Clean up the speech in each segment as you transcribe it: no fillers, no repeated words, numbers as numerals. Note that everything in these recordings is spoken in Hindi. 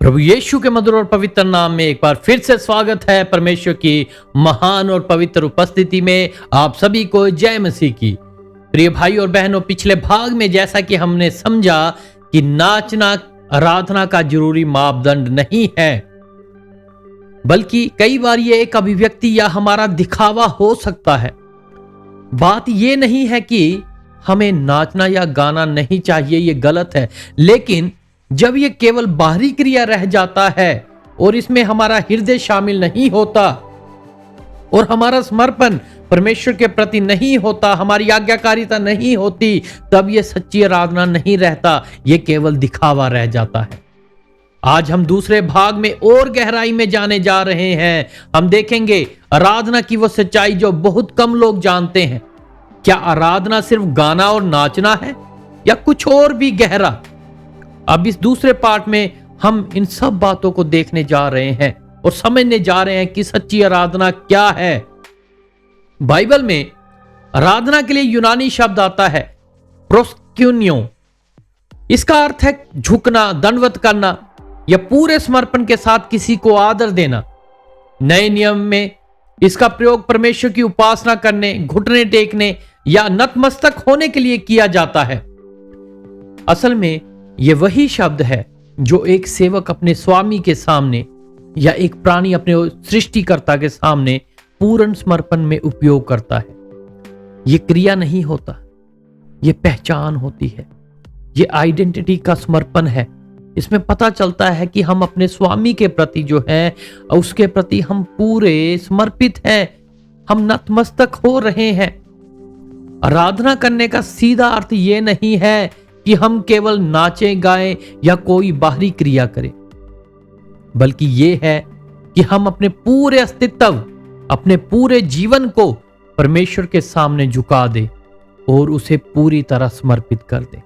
प्रभु यीशु के मधुर और पवित्र नाम में एक बार फिर से स्वागत है। परमेश्वर की महान और पवित्र उपस्थिति में आप सभी को जय मसीह की। प्रिय भाई और बहनों, पिछले भाग में जैसा कि हमने समझा कि नाचना आराधना का जरूरी मापदंड नहीं है, बल्कि कई बार ये एक अभिव्यक्ति या हमारा दिखावा हो सकता है। बात ये नहीं है कि हमें नाचना या गाना नहीं चाहिए, ये गलत है, लेकिन जब ये केवल बाहरी क्रिया रह जाता है और इसमें हमारा हृदय शामिल नहीं होता और हमारा समर्पण परमेश्वर के प्रति नहीं होता, हमारी आज्ञाकारिता नहीं होती, तब ये सच्ची आराधना नहीं रहता, ये केवल दिखावा रह जाता है। आज हम दूसरे भाग में और गहराई में जाने जा रहे हैं। हम देखेंगे आराधना की वो सच्चाई जो बहुत कम लोग जानते हैं। क्या आराधना सिर्फ गाना और नाचना है या कुछ और भी गहरा? अब इस दूसरे पार्ट में हम इन सब बातों को देखने जा रहे हैं और समझने जा रहे हैं कि सच्ची आराधना क्या है। बाइबल में आराधना के लिए यूनानी शब्द आता है प्रोस्क्यूनियो। इसका अर्थ है झुकना, दंडवत करना या पूरे समर्पण के साथ किसी को आदर देना। नए नियम में इसका प्रयोग परमेश्वर की उपासना करने, घुटने टेकने या नतमस्तक होने के लिए किया जाता है। असल में यह वही शब्द है जो एक सेवक अपने स्वामी के सामने या एक प्राणी अपने सृष्टिकर्ता के सामने पूर्ण समर्पण में उपयोग करता है। यह क्रिया नहीं होता, यह पहचान होती है, यह आइडेंटिटी का समर्पण है। इसमें पता चलता है कि हम अपने स्वामी के प्रति जो है उसके प्रति हम पूरे समर्पित हैं, हम नतमस्तक हो रहे हैं। आराधना करने का सीधा अर्थ यह नहीं है कि हम केवल नाचें गाएं या कोई बाहरी क्रिया करें, बल्कि यह है कि हम अपने पूरे अस्तित्व, अपने पूरे जीवन को परमेश्वर के सामने झुका दें और उसे पूरी तरह समर्पित कर दें।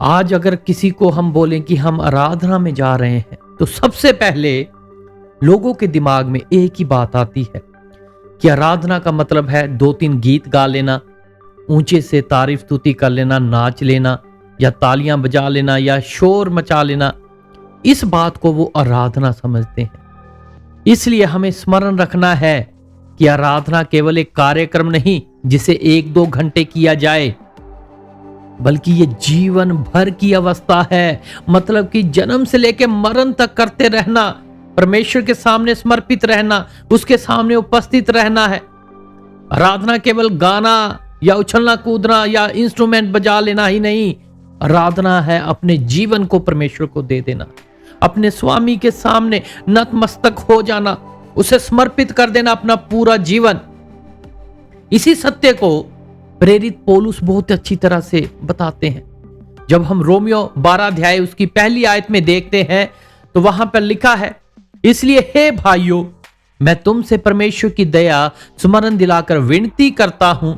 आज अगर किसी को हम बोलें कि हम आराधना में जा रहे हैं, तो सबसे पहले लोगों के दिमाग में एक ही बात आती है कि आराधना का मतलब है 2-3 गीत गा लेना, ऊंचे से तारीफ स्तुति कर लेना, नाच लेना या तालियां बजा लेना या शोर मचा लेना। इस बात को वो आराधना समझते हैं। इसलिए हमें स्मरण रखना है कि आराधना केवल एक कार्यक्रम नहीं जिसे 1-2 घंटे किया जाए, बल्कि ये जीवन भर की अवस्था है। मतलब कि जन्म से लेकर मरण तक करते रहना, परमेश्वर के सामने समर्पित रहना, उसके सामने उपस्थित रहना है। आराधना केवल गाना या उछलना कूदना या इंस्ट्रूमेंट बजा लेना ही नहीं, आराधना है अपने जीवन को परमेश्वर को दे देना, अपने स्वामी के सामने नतमस्तक हो जाना, उसे समर्पित कर देना अपना पूरा जीवन। इसी सत्य को प्रेरित पौलुस बहुत अच्छी तरह से बताते हैं। जब हम रोमियो 12 अध्याय उसकी पहली आयत में देखते हैं तो वहां पर लिखा है, इसलिए हे भाइयों, मैं तुमसे परमेश्वर की दया स्मरण दिलाकर विनती करता हूं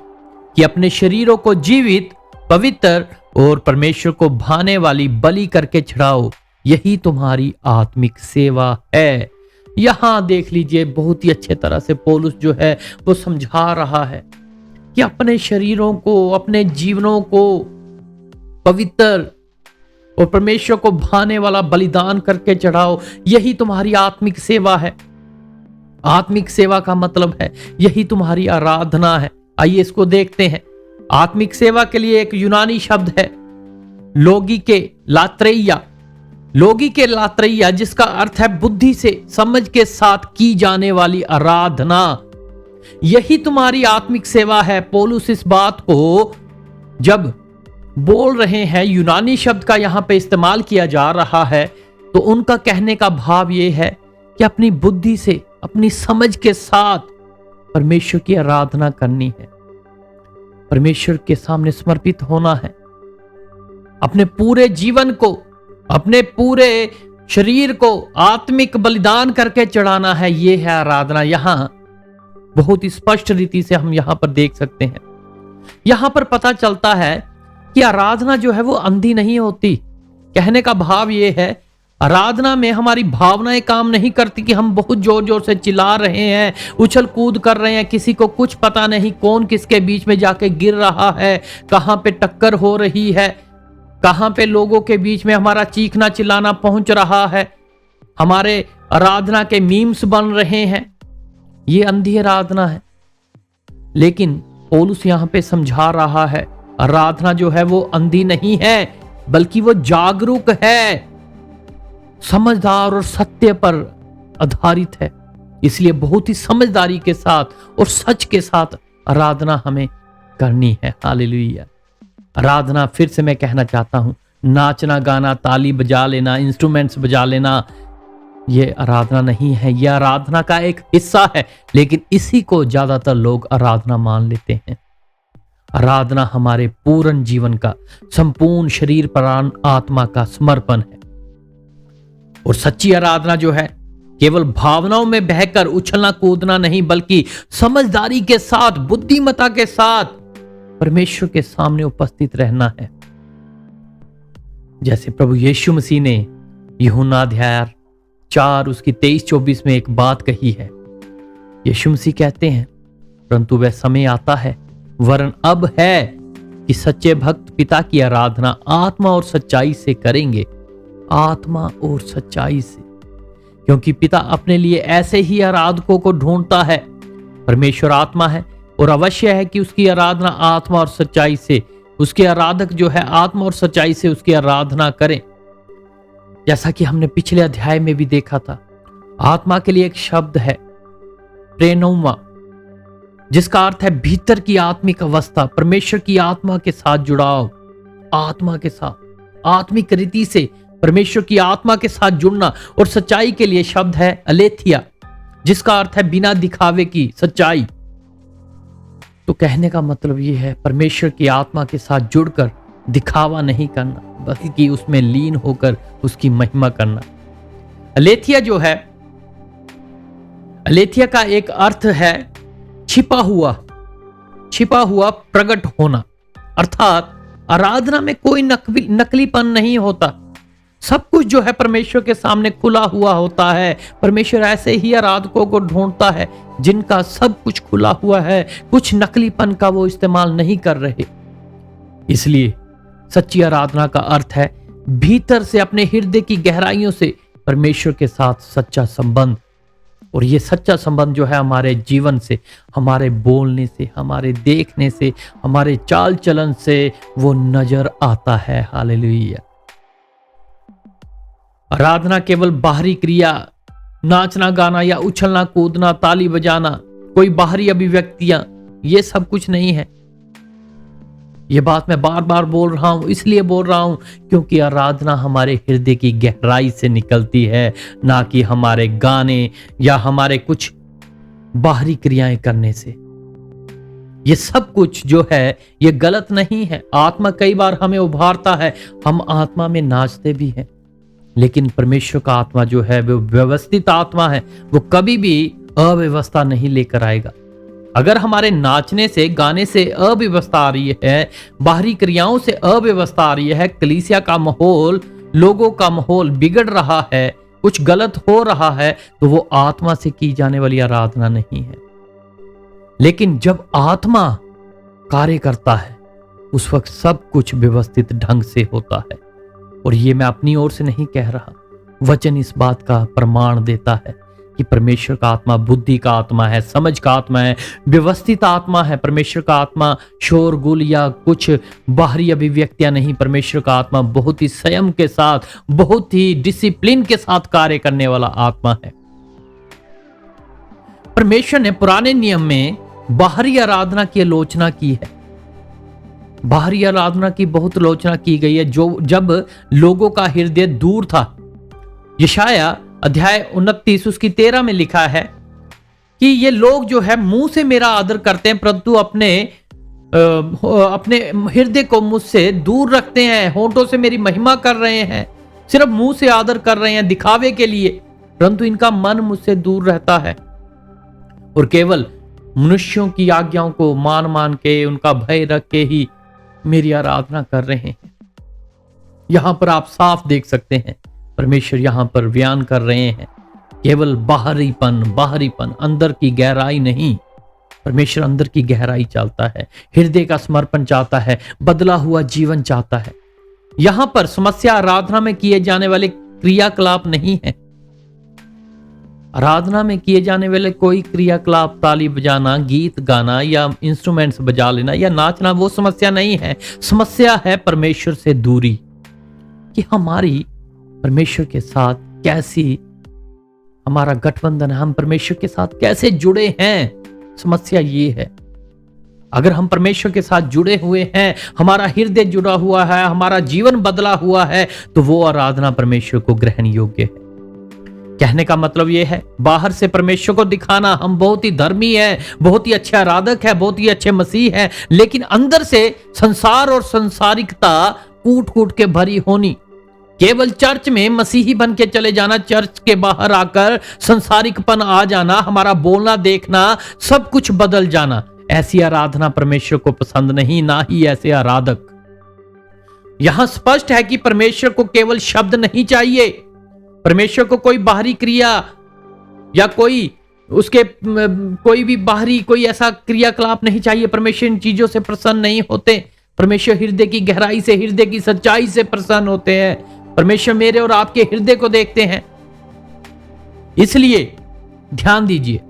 कि अपने शरीरों को जीवित, पवित्र और परमेश्वर को भाने वाली बलि करके चढ़ाओ, यही तुम्हारी आत्मिक सेवा है। यहां देख लीजिए, बहुत ही अच्छे तरह से पौलुस जो है वो समझा रहा है कि अपने शरीरों को, अपने जीवनों को पवित्र और परमेश्वर को भाने वाला बलिदान करके चढ़ाओ, यही तुम्हारी आत्मिक सेवा है। आत्मिक सेवा का मतलब है यही तुम्हारी आराधना है। आइए इसको देखते हैं। आत्मिक सेवा के लिए एक यूनानी शब्द है लोगी के लात्रैया, जिसका अर्थ है बुद्धि से, समझ के साथ की जाने वाली आराधना। यही तुम्हारी आत्मिक सेवा है। पौलुस इस बात को जब बोल रहे हैं, यूनानी शब्द का यहां पे इस्तेमाल किया जा रहा है, तो उनका कहने का भाव यह है कि अपनी बुद्धि से, अपनी समझ के साथ परमेश्वर की आराधना करनी है, परमेश्वर के सामने समर्पित होना है, अपने पूरे जीवन को, अपने पूरे शरीर को आत्मिक बलिदान करके चढ़ाना है। यह है आराधना। यहां बहुत ही स्पष्ट रीति से हम यहां पर देख सकते हैं। यहां पर पता चलता है कि आराधना जो है वो अंधी नहीं होती। कहने का भाव यह है, आराधना में हमारी भावनाएं काम नहीं करती कि हम बहुत जोर जोर से चिल्ला रहे हैं, उछल कूद कर रहे हैं, किसी को कुछ पता नहीं कौन किसके बीच में जाके गिर रहा है, कहां पे टक्कर हो रही है। कहां पे लोगों के बीच में हमारा चीखना चिल्लाना पहुंच रहा है, हमारे आराधना के मीम्स बन रहे हैं, ये अंधी आराधना है। लेकिन पौलुस यहां पे समझा रहा है, आराधना जो है वो अंधी नहीं है, बल्कि वो जागरूक है, समझदार और सत्य पर आधारित है। इसलिए बहुत ही समझदारी के साथ और सच के साथ आराधना हमें करनी है। हालेलुया। आराधना, फिर से मैं कहना चाहता हूं, नाचना गाना, ताली बजा लेना, इंस्ट्रूमेंट्स बजा लेना, ये आराधना नहीं है। यह आराधना का एक हिस्सा है, लेकिन इसी को ज्यादातर लोग आराधना मान लेते हैं। आराधना हमारे पूर्ण जीवन का, संपूर्ण शरीर प्राण आत्मा का समर्पण है। और सच्ची आराधना जो है केवल भावनाओं में बहकर उछलना कूदना नहीं, बल्कि समझदारी के साथ, बुद्धिमता के साथ परमेश्वर के सामने उपस्थित रहना है। जैसे प्रभु यीशु मसीह ने यूहन्ना अध्याय 4 उसकी 23-24 में एक बात कही है। यीशु मसीह कहते हैं, परंतु वह समय आता है, वरन अब है, कि सच्चे भक्त पिता की आराधना आत्मा और सच्चाई से करेंगे। आत्मा और सच्चाई से, क्योंकि पिता अपने लिए ऐसे ही आराधकों को ढूंढता है। परमेश्वर आत्मा है और अवश्य है कि उसकी आराधना आत्मा और सच्चाई से, उसके आराधक जो है आत्मा और सच्चाई से उसकी आराधना करें। जैसा कि हमने पिछले अध्याय में भी देखा था, आत्मा के लिए एक शब्द है प्रेनौमा, जिसका अर्थ है भीतर की आत्मिक अवस्था, परमेश्वर की आत्मा के साथ जुड़ाव, आत्मा के साथ आत्मिक रीति से परमेश्वर की आत्मा के साथ जुड़ना। और सच्चाई के लिए शब्द है अलेथिया, जिसका अर्थ है बिना दिखावे की सच्चाई। तो कहने का मतलब यह है, परमेश्वर की आत्मा के साथ जुड़कर दिखावा नहीं करना, बल्कि उसमें लीन होकर उसकी महिमा करना। अलेथिया जो है, अलेथिया का एक अर्थ है छिपा हुआ प्रकट होना। अर्थात आराधना में कोई नकलीपन नहीं होता, सब कुछ जो है परमेश्वर के सामने खुला हुआ होता है। परमेश्वर ऐसे ही आराधकों को ढूंढता है जिनका सब कुछ खुला हुआ है, कुछ नकलीपन का वो इस्तेमाल नहीं कर रहे। इसलिए सच्ची आराधना का अर्थ है भीतर से, अपने हृदय की गहराइयों से परमेश्वर के साथ सच्चा संबंध। और ये सच्चा संबंध जो है हमारे जीवन से, हमारे बोलने से, हमारे देखने से, हमारे चाल चलन से वो नजर आता है। हालेलुया। आराधना केवल बाहरी क्रिया, नाचना गाना या उछलना कूदना, ताली बजाना, कोई बाहरी अभिव्यक्तियां, ये सब कुछ नहीं है। ये बात मैं बार बार बोल रहा हूं, इसलिए बोल रहा हूं क्योंकि आराधना हमारे हृदय की गहराई से निकलती है, ना कि हमारे गाने या हमारे कुछ बाहरी क्रियाएं करने से। ये सब कुछ जो है ये गलत नहीं है। आत्मा कई बार हमें उभारता है, हम आत्मा में नाचते भी हैं, लेकिन परमेश्वर का आत्मा जो है वो व्यवस्थित आत्मा है, वो कभी भी अव्यवस्था नहीं लेकर आएगा। अगर हमारे नाचने से, गाने से अव्यवस्था आ रही है, बाहरी क्रियाओं से अव्यवस्था आ रही है, कलीसिया का माहौल, लोगों का माहौल बिगड़ रहा है, कुछ गलत हो रहा है, तो वो आत्मा से की जाने वाली आराधना नहीं है। लेकिन जब आत्मा कार्य करता है, उस वक्त सब कुछ व्यवस्थित ढंग से होता है। और ये मैं अपनी ओर से नहीं कह रहा, वचन इस बात का प्रमाण देता है कि परमेश्वर का आत्मा बुद्धि का आत्मा है, समझ का आत्मा है, व्यवस्थित आत्मा है। परमेश्वर का आत्मा शोरगुल या कुछ बाहरी अभिव्यक्तियां नहीं, परमेश्वर का आत्मा बहुत ही संयम के साथ, बहुत ही डिसिप्लिन के साथ कार्य करने वाला आत्मा है। परमेश्वर ने पुराने नियम में बाहरी आराधना की आलोचना की है, बाहरी आराधना की बहुत आलोचना की गई है, जो जब लोगों का हृदय दूर था। यशाया अध्याय 29 उसकी 13 में लिखा है कि ये लोग जो है मुंह से मेरा आदर करते हैं, परंतु अपने हृदय को मुझसे दूर रखते हैं। होंठों से मेरी महिमा कर रहे हैं, सिर्फ मुंह से आदर कर रहे हैं दिखावे के लिए, परंतु इनका मन मुझसे दूर रहता है और केवल मनुष्यों की आज्ञाओं को मान मान के, उनका भय रख के ही मेरी आराधना कर रहे हैं। यहां पर आप साफ देख सकते हैं परमेश्वर यहां पर बयान कर रहे हैं, केवल बाहरीपन, अंदर की गहराई नहीं। परमेश्वर अंदर की गहराई चाहता है, हृदय का समर्पण चाहता है, बदला हुआ जीवन चाहता है। यहां पर समस्या आराधना में किए जाने वाले क्रियाकलाप नहीं है। आराधना में किए जाने वाले कोई क्रियाकलाप, ताली बजाना, गीत गाना या इंस्ट्रूमेंट्स बजा लेना या नाचना, वो समस्या नहीं है। समस्या है परमेश्वर से दूरी, कि हमारी परमेश्वर के साथ कैसी हमारा गठबंधन है, हम परमेश्वर के साथ कैसे जुड़े हैं। समस्या ये है। अगर हम परमेश्वर के साथ जुड़े हुए हैं, हमारा हृदय जुड़ा हुआ है, हमारा जीवन बदला हुआ है, तो वो आराधना परमेश्वर को ग्रहण योग्य है। कहने का मतलब यह है, बाहर से परमेश्वर को दिखाना हम बहुत ही धर्मी है, बहुत ही अच्छे आराधक है, बहुत ही अच्छे मसीह है, लेकिन अंदर से संसार और संसारिकता कूट कूट के भरी होनी। केवल चर्च में मसीही बन के चले जाना, चर्च के बाहर आकर संसारिकपन आ जाना, हमारा बोलना देखना सब कुछ बदल जाना, ऐसी आराधना परमेश्वर को पसंद नहीं, ना ही ऐसे आराधक। यहां स्पष्ट है कि परमेश्वर को केवल शब्द नहीं चाहिए, परमेश्वर को कोई बाहरी क्रिया या कोई उसके कोई भी बाहरी कोई ऐसा क्रियाकलाप नहीं चाहिए। परमेश्वर इन चीजों से प्रसन्न नहीं होते। परमेश्वर हृदय की गहराई से, हृदय की सच्चाई से प्रसन्न होते हैं। परमेश्वर मेरे और आपके हृदय को देखते हैं। इसलिए ध्यान दीजिए,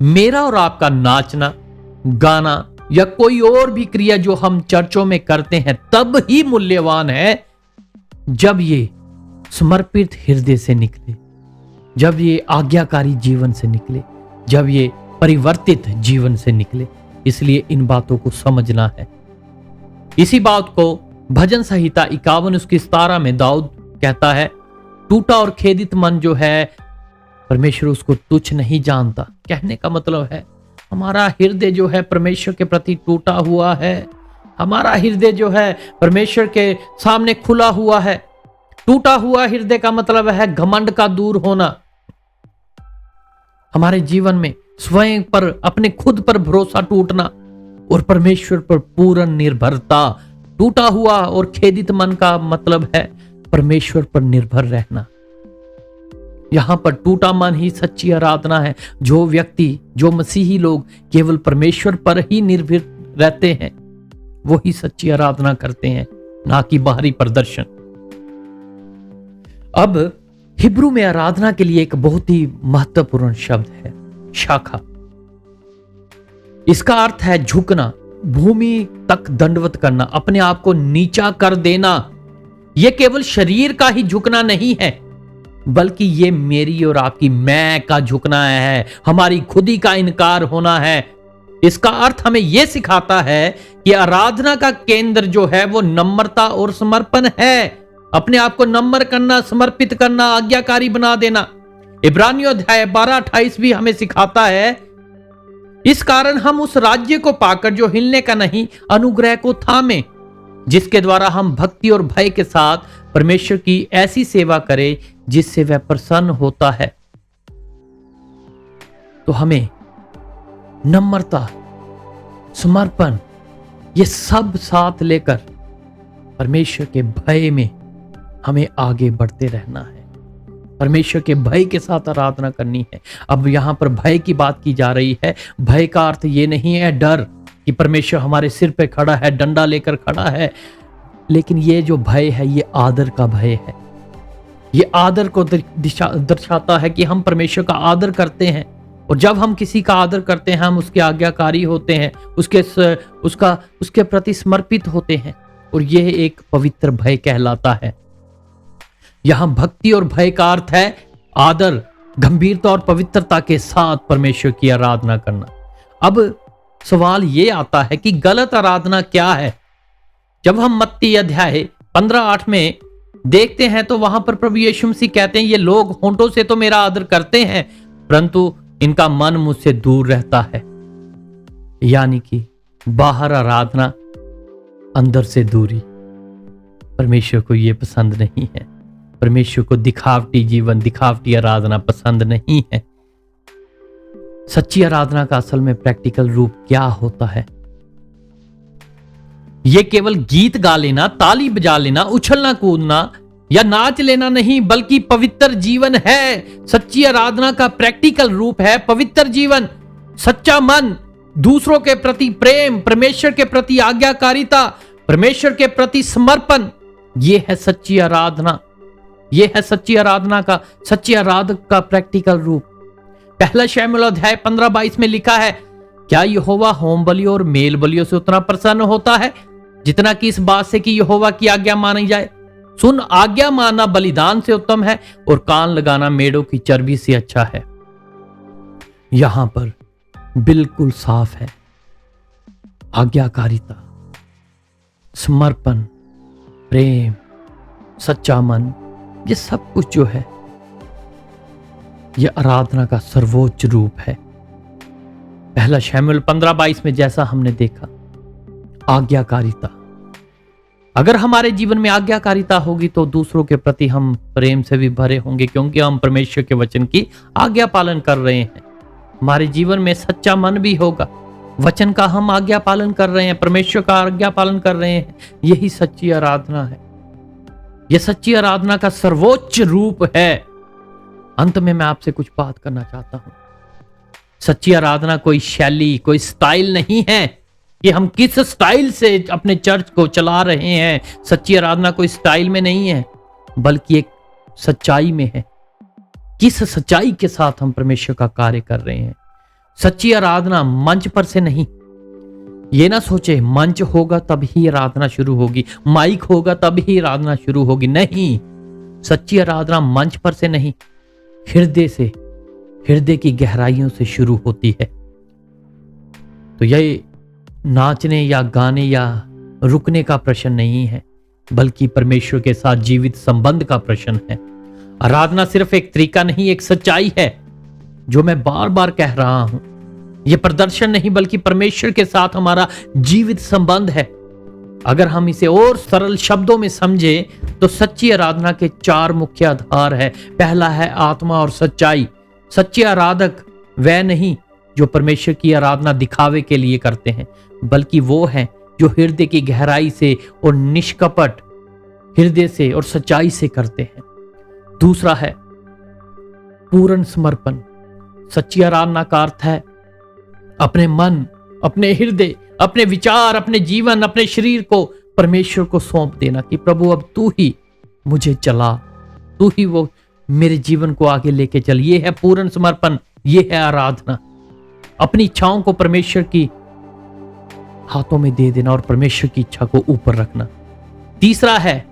मेरा और आपका नाचना, गाना या कोई और भी क्रिया जो हम चर्चों में करते हैं तब ही मूल्यवान है जब ये समर्पित हृदय से निकले, जब ये आज्ञाकारी जीवन से निकले, जब ये परिवर्तित जीवन से निकले। इसलिए इन बातों को समझना है। इसी बात को भजन संहिता 51:17 में दाऊद कहता है, टूटा और खेदित मन जो है परमेश्वर उसको तुच्छ नहीं जानता। कहने का मतलब है हमारा हृदय जो है परमेश्वर के प्रति टूटा हुआ है, हमारा हृदय जो है परमेश्वर के सामने खुला हुआ है। टूटा हुआ हृदय का मतलब है घमंड का दूर होना, हमारे जीवन में स्वयं पर, अपने खुद पर भरोसा टूटना और परमेश्वर पर पूर्ण निर्भरता। टूटा हुआ और खेदित मन का मतलब है परमेश्वर पर निर्भर रहना। यहां पर टूटा मन ही सच्ची आराधना है। जो व्यक्ति, जो मसीही लोग केवल परमेश्वर पर ही निर्भर रहते हैं, वो ही सच्ची आराधना करते हैं, ना कि बाहरी प्रदर्शन। अब हिब्रू में आराधना के लिए एक बहुत ही महत्वपूर्ण शब्द है, शाखा। इसका अर्थ है झुकना, भूमि तक दंडवत करना, अपने आप को नीचा कर देना। यह केवल शरीर का ही झुकना नहीं है, बल्कि ये मेरी और आपकी मैं का झुकना है, हमारी खुदी का इनकार होना है। इसका अर्थ हमें यह सिखाता है कि आराधना का केंद्र जो है वो नम्रता और समर्पण है। अपने आप को नम्र करना, समर्पित करना, आज्ञाकारी बना देना। इब्रानियों अध्याय 12-28 भी हमें सिखाता है, इस कारण हम उस राज्य को पाकर जो हिलने का नहीं, अनुग्रह को थामे, जिसके द्वारा हम भक्ति और भय के साथ परमेश्वर की ऐसी सेवा करें जिससे वह प्रसन्न होता है। तो हमें नम्रता, समर्पण, ये सब साथ लेकर परमेश्वर के भय में हमें आगे बढ़ते रहना है। परमेश्वर के भय के साथ आराधना करनी है। अब यहां पर भय की बात की जा रही है। भय का अर्थ ये नहीं है डर कि परमेश्वर हमारे सिर पे खड़ा है, डंडा लेकर खड़ा है, लेकिन ये जो भय है ये आदर का भय है। ये आदर को दर्शाता है कि हम परमेश्वर का आदर करते हैं, और जब हम किसी का आदर करते हैं हम उसके आज्ञाकारी होते हैं, उसके प्रति समर्पित होते हैं, और यह एक पवित्र भय कहलाता है। यहां भक्ति और भय का अर्थ है आदर, गंभीरता और पवित्रता के साथ परमेश्वर की आराधना करना। अब सवाल यह आता है कि गलत आराधना क्या है। जब हम मत्ती अध्याय 15:8 में देखते हैं तो वहां पर प्रभु यीशु मसीह कहते हैं, ये लोग होंठों से तो मेरा आदर करते हैं परंतु इनका मन मुझसे दूर रहता है। यानी कि बाहर आराधना, अंदर से दूरी। परमेश्वर को यह पसंद नहीं है। परमेश्वर को दिखावटी जीवन, दिखावटी आराधना पसंद नहीं है। सच्ची आराधना का असल में प्रैक्टिकल रूप क्या होता है? यह केवल गीत गा लेना, ताली बजा लेना, उछलना कूदना या नाच लेना नहीं, बल्कि पवित्र जीवन है। सच्ची आराधना का प्रैक्टिकल रूप है पवित्र जीवन, सच्चा मन, दूसरों के प्रति प्रेम, परमेश्वर के प्रति आज्ञाकारिता, परमेश्वर के प्रति समर्पण, ये है सच्ची आराधना। ये है सच्ची आराधना का, सच्ची आराधक का प्रैक्टिकल रूप। पहला शमूएल अध्याय 15-22 में लिखा है, क्या यहोवा होम बलियों और मेल बलियों से उतना प्रसन्न होता है जितना कि इस बात से कि यहोवा की आज्ञा मानी जाए? सुन, आज्ञा मानना बलिदान से उत्तम है और कान लगाना मेढ़ों की चर्बी से अच्छा है। यहां पर बिल्कुल साफ है, आज्ञाकारिता, समर्पण, प्रेम, सच्चा मन, ये सब कुछ जो है ये आराधना का सर्वोच्च रूप है। पहला शमूएल 15-22 में जैसा हमने देखा, आज्ञाकारिता। अगर हमारे जीवन में आज्ञाकारिता होगी तो दूसरों के प्रति हम प्रेम से भी भरे होंगे, क्योंकि हम परमेश्वर के वचन की आज्ञा पालन कर रहे हैं। हमारे जीवन में सच्चा मन भी होगा, वचन का हम आज्ञा पालन कर रहे हैं, परमेश्वर का आज्ञा पालन कर रहे हैं। यही सच्ची आराधना है। यह सच्ची आराधना का सर्वोच्च रूप है। अंत में मैं आपसे कुछ बात करना चाहता हूं। सच्ची आराधना कोई शैली, कोई स्टाइल नहीं है कि हम किस स्टाइल से अपने चर्च को चला रहे हैं। सच्ची आराधना कोई स्टाइल में नहीं है, बल्कि एक सच्चाई में है। किस सच्चाई के साथ हम परमेश्वर का कार्य कर रहे हैं। सच्ची आराधना मंच पर से नहीं। ये ना सोचे मंच होगा तब ही आराधना शुरू होगी, माइक होगा तब ही आराधना शुरू होगी। नहीं, सच्ची आराधना मंच पर से नहीं, हृदय से, हृदय की गहराइयों से शुरू होती है। तो यह नाचने या गाने या रुकने का प्रश्न नहीं है, बल्कि परमेश्वर के साथ जीवित संबंध का प्रश्न है। आराधना सिर्फ एक तरीका नहीं, एक सच्चाई है। जो मैं बार बार कह रहा हूं, यह प्रदर्शन नहीं बल्कि परमेश्वर के साथ हमारा जीवित संबंध है। अगर हम इसे और सरल शब्दों में समझे तो सच्ची आराधना के 4 मुख्य आधार है। पहला है आत्मा और सच्चाई। सच्चे आराधक वह नहीं जो परमेश्वर की आराधना दिखावे के लिए करते हैं, बल्कि वो हैं जो हृदय की गहराई से और निष्कपट हृदय से और सच्चाई से करते हैं। दूसरा है पूर्ण समर्पण। सच्ची आराधना का अर्थ है अपने मन, अपने हृदय, अपने विचार, अपने जीवन, अपने शरीर को परमेश्वर को सौंप देना कि प्रभु अब तू ही मुझे चला, तू ही वो मेरे जीवन को आगे लेके चल। ये है पूर्ण समर्पण, ये है आराधना। अपनी इच्छाओं को परमेश्वर की हाथों में दे देना और परमेश्वर की इच्छा को ऊपर रखना। तीसरा है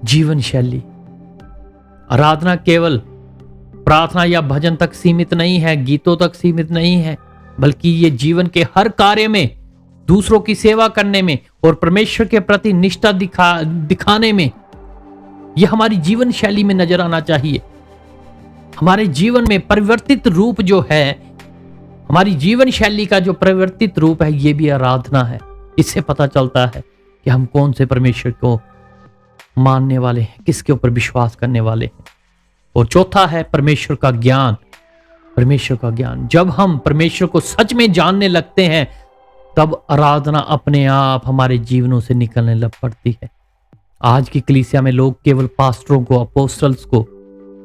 जीवन शैली। आराधना केवल प्रार्थना या भजन तक सीमित नहीं है, गीतों तक सीमित नहीं है, बल्कि ये जीवन के हर कार्य में, दूसरों की सेवा करने में और परमेश्वर के प्रति निष्ठा दिखाने में, यह हमारी जीवन शैली में नजर आना चाहिए। हमारे जीवन में परिवर्तित रूप जो है, हमारी जीवन शैली का जो परिवर्तित रूप है, यह भी आराधना है। इससे पता चलता है कि हम कौन से परमेश्वर को मानने वाले हैं, किसके ऊपर विश्वास करने वाले हैं। और चौथा है परमेश्वर का ज्ञान। परमेश्वर का ज्ञान, जब हम परमेश्वर को सच में जानने लगते हैं, तब आराधना अपने आप हमारे जीवनों से निकलने लग पड़ती है। आज की कलीसिया में लोग केवल पास्टरों को, अपोस्टल्स को,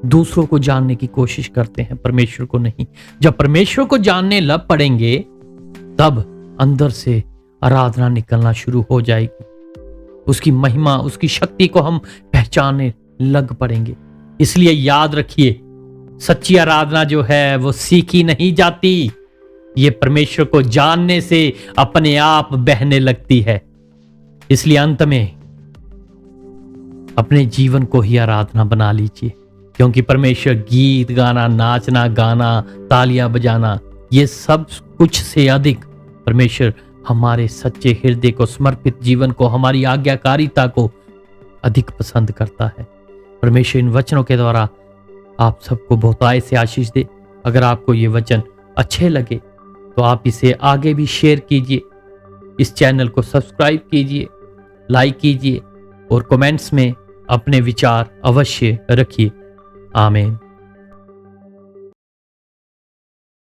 दूसरों को जानने की कोशिश करते हैं, परमेश्वर को नहीं। जब परमेश्वर को जानने लग पड़ेंगे, तब अंदर से आराधना निकलना शुरू हो जाएगी। उसकी महिमा, उसकी शक्ति को हम पहचानने लग पड़ेंगे। इसलिए याद रखिए, सच्ची आराधना जो है वो सीखी नहीं जाती, ये परमेश्वर को जानने से अपने आप बहने लगती है। इसलिए अंत में अपने जीवन को ही आराधना बना लीजिए, क्योंकि परमेश्वर गीत गाना, नाचना, गाना, तालियां बजाना, ये सब कुछ से अधिक परमेश्वर हमारे सच्चे हृदय को, समर्पित जीवन को, हमारी आज्ञाकारिता को अधिक पसंद करता है। परमेश्वर इन वचनों के द्वारा आप सबको बहुतायत से आशीष दे। अगर आपको ये वचन अच्छे लगे तो आप इसे आगे भी शेयर कीजिए, इस चैनल को सब्सक्राइब कीजिए, लाइक कीजिए और कमेंट्स में अपने विचार अवश्य रखिए। आमीन।